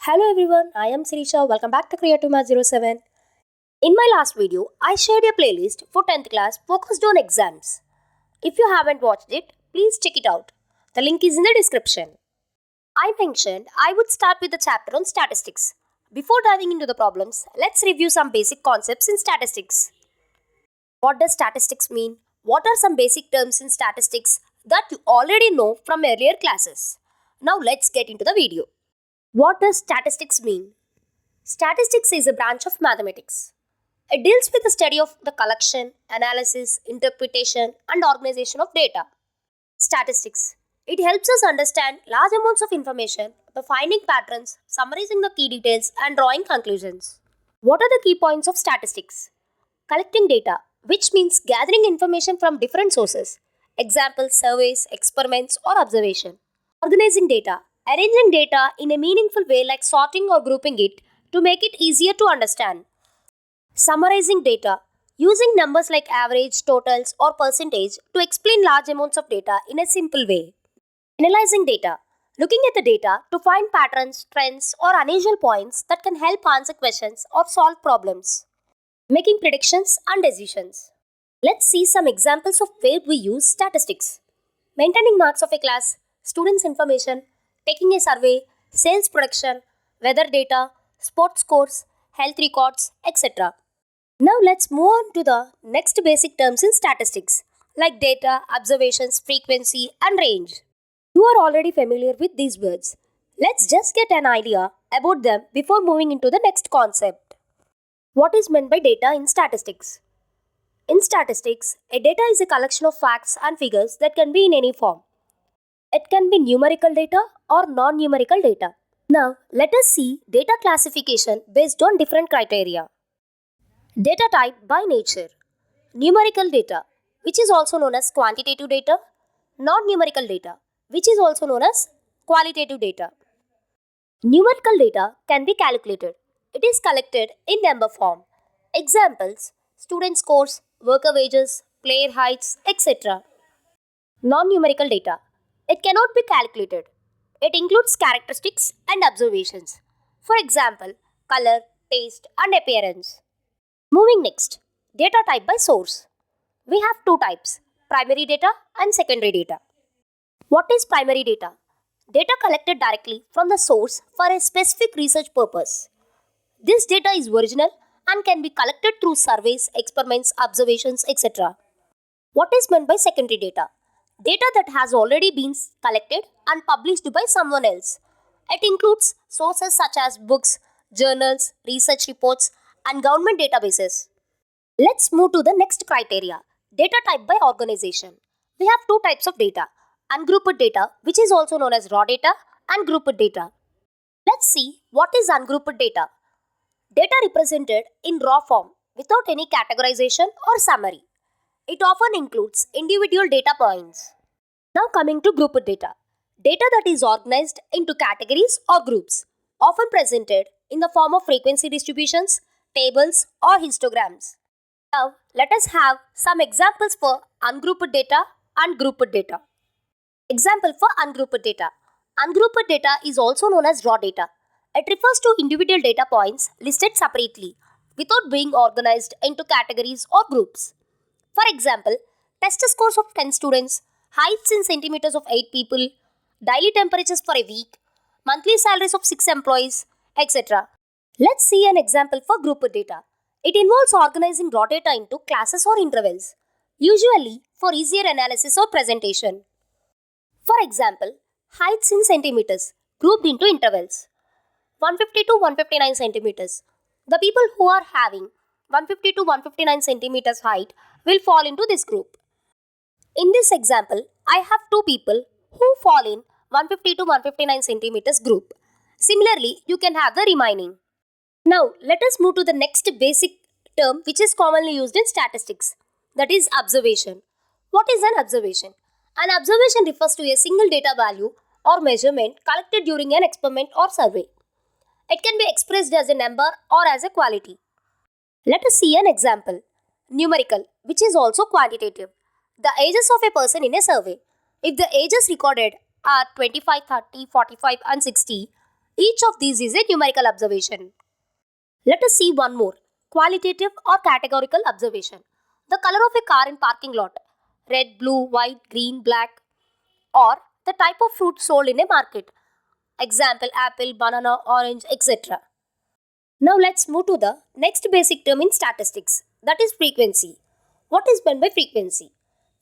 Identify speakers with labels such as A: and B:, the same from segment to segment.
A: Hello everyone, I am Sirisha. Welcome back to Creative Math 07. In my last video, I shared a playlist for 10th class focused on exams. If you haven't watched it, please check it out. The link is in the description. I mentioned I would start with the chapter on statistics. Before diving into the problems, let's review some basic concepts in statistics. What does statistics mean? What are some basic terms in statistics that you already know from earlier classes? Now let's get into the video. What does statistics mean? Statistics is a branch of mathematics. It deals with the study of the collection, analysis, interpretation, and organization of data. Statistics. It helps us understand large amounts of information by finding patterns, summarizing the key details, and drawing conclusions. What are the key points of statistics? Collecting data, which means gathering information from different sources. Examples, surveys, experiments, or observation. Organizing data, arranging data in a meaningful way like sorting or grouping it to make it easier to understand. Summarizing data, using numbers like average, totals, or percentage to explain large amounts of data in a simple way. Analyzing data, looking at the data to find patterns, trends, or unusual points that can help answer questions or solve problems. Making predictions and decisions. Let's see some examples of where we use statistics. Maintaining marks of a class, students' information, taking a survey, sales production, weather data, sports scores, health records, etc. Now let's move on to the next basic terms in statistics like data, observations, frequency, and range. You are already familiar with these words. Let's just get an idea about them before moving into the next concept. What is meant by data in statistics? In statistics, a data is a collection of facts and figures that can be in any form. It can be numerical data or non-numerical data. Now, let us see data classification based on different criteria. Data type by nature. Numerical data, which is also known as quantitative data. Non-numerical data, which is also known as qualitative data. Numerical data can be calculated. It is collected in number form. Examples, student scores, worker wages, player heights, etc. Non-numerical data. It cannot be calculated. It includes characteristics and observations. For example, color, taste, and appearance. Moving next, data type by source. We have two types, primary data and secondary data. What is primary data? Data collected directly from the source for a specific research purpose. This data is original and can be collected through surveys, experiments, observations, etc. What is meant by secondary data? Data that has already been collected and published by someone else. It includes sources such as books, journals, research reports, and government databases. Let's move to the next criteria, data type by organization. We have two types of data, ungrouped data, which is also known as raw data, and grouped data. Let's see what is ungrouped data. Data represented in raw form without any categorization or summary. It often includes individual data points. Now coming to grouped data. Data that is organized into categories or groups, often presented in the form of frequency distributions, tables, or histograms. Now let us have some examples for ungrouped data and grouped data. Example for ungrouped data. Ungrouped data is also known as raw data. It refers to individual data points listed separately without being organized into categories or groups. For example, test scores of 10 students, heights in centimeters of 8 people, daily temperatures for a week, monthly salaries of 6 employees, etc. Let's see an example for grouped data. It involves organizing raw data into classes or intervals, usually for easier analysis or presentation. For example, heights in centimeters grouped into intervals. 150 to 159 centimeters. The people who are having 150 to 159 centimeters height will fall into this group. In this example, I have two people who fall in 150 to 159 centimeters group. Similarly, you can have the remaining. Now, let us move to the next basic term which is commonly used in statistics, that is observation. What is an observation? An observation refers to a single data value or measurement collected during an experiment or survey. It can be expressed as a number or as a quality. Let us see an example. Numerical, which is also quantitative. The ages of a person in a survey. If the ages recorded are 25, 30, 45 and 60, Each of these is a numerical observation. Let us see one more, qualitative or categorical observation. The color of a car in parking lot, red, blue, white, green, black, or the type of fruit sold in a market. Example, apple, banana, orange, etc. Now let's move to the next basic term in statistics, that is frequency. What is meant by frequency?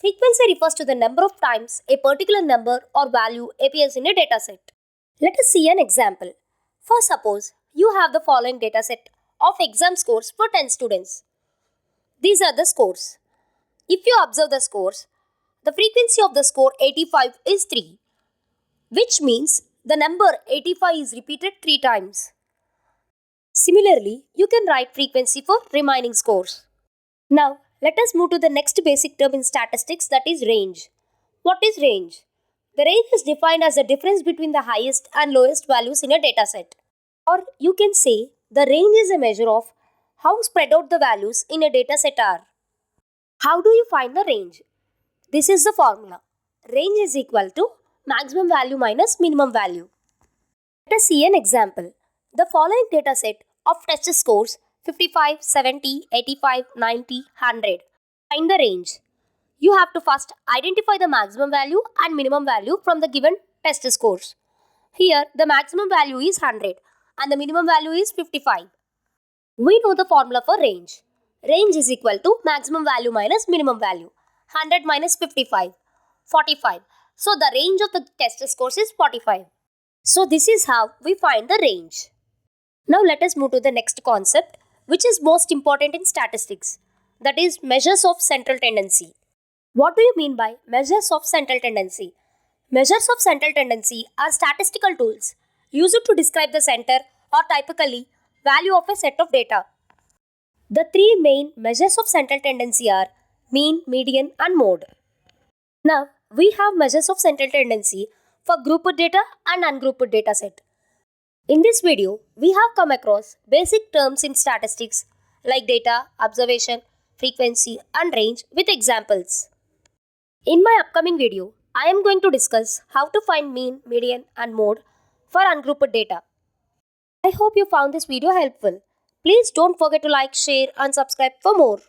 A: Frequency refers to the number of times a particular number or value appears in a dataset. Let us see an example. For suppose you have the following dataset of exam scores for 10 students. These are the scores. If you observe the scores, the frequency of the score 85 is 3, which means the number 85 is repeated 3 times. Similarly, you can write frequency for remaining scores. Now, let us move to the next basic term in statistics, that is range. What is range? The range is defined as the difference between the highest and lowest values in a dataset. Or you can say the range is a measure of how spread out the values in a dataset are. How do you find the range? This is the formula. Range is equal to maximum value minus minimum value. Let us see an example. The following dataset of test scores 55, 70, 85, 90, 100. Find the range. You have to first identify the maximum value and minimum value from the given test scores. Here the maximum value is 100 and the minimum value is 55. We know the formula for range. Range is equal to maximum value minus minimum value. 100 minus 55, 45. So the range of the test scores is 45. So this is how we find the range. Now let us move to the next concept, which is most important in statistics, that is measures of central tendency. What do you mean by measures of central tendency? Measures of central tendency are statistical tools used to describe the center or typically value of a set of data. The three main measures of central tendency are mean, median and mode. Now we have measures of central tendency for grouped data and ungrouped data set. In this video, we have come across basic terms in statistics like data, observation, frequency and range with examples. In my upcoming video, I am going to discuss how to find mean, median and mode for ungrouped data. I hope you found this video helpful. Please don't forget to like, share and subscribe for more.